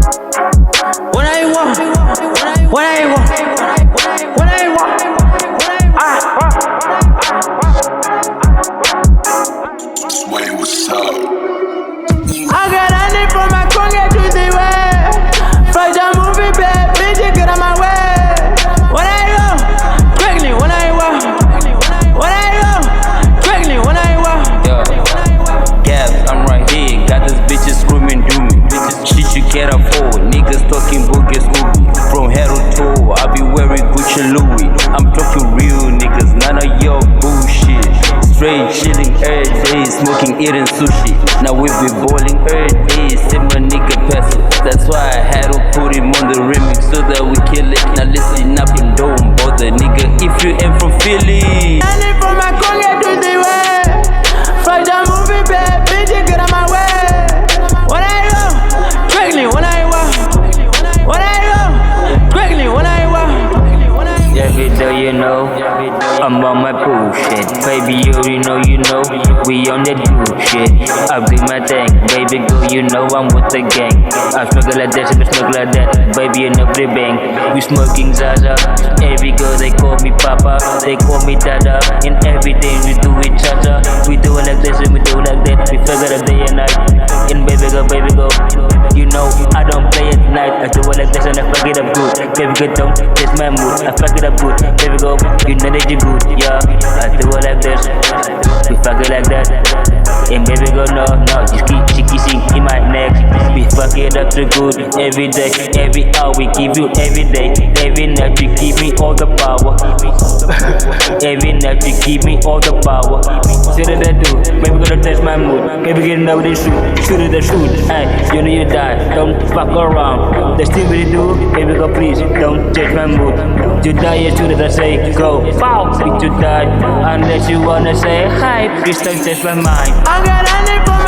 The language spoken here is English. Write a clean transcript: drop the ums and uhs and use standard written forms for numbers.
When I walk, when I walk, when I walk, Sway, what's up? I got honey from my Conga to the way. Fuck the movie, bad bitch, get out my way. When I go, quickly, when I walk, when I go, quickly, when I walk. Yo, Gabs, I'm right here. Got this bitches screaming, do me. Shit you can't afford. Niggas talking bogus Ubi. From head to toe, I be wearing Gucci Louis. I'm talking real niggas, none of your bullshit. Straight chilling every day, smoking, eating sushi. Now we be bowling every day, same a nigga pass it. That's why I had to put him on the remix so that we kill it. Now listen up and don't bother, nigga. If you ain't from Philly, Honey from my Conga to the way. Fuck the movie, bad bitch, get out my way. When I go, quickly, when I walk, when I go, quickly, when I walk. every day you know, I'm on my bullshit. Baby, you already know, we on that bullshit. I do my thing, baby girl, you know I'm with the gang. I smoke like that, I smoke like that, baby you know the bang. We smoking Zaza, every girl they call me Papa, they call me Dada. In everything we do each other, we do it like this and we do it like that. We figure it day and night, and baby girl, you know I don't play at night. I do it like this and I fuck it up good. Baby girl, don't take my mood, I fuck it up good. Baby girl, you know that you good, yeah. I do it like this, we fuck it like that. And baby girl, no, just keep kissing in my neck. We fuck it up so good, every day, every hour. We give you every day, every night. You give me all the power. Every night you give me all the power. Say that I do, baby girl, touch my mood. Baby girl, know they shoot it, they shoot. Hey, you know you die, don't fuck around. That's still what you do, baby girl, please don't change my mood. You die as soon as I say go, pow, bitch you die. Unless you wanna say hi, please don't change my mind. I got honey from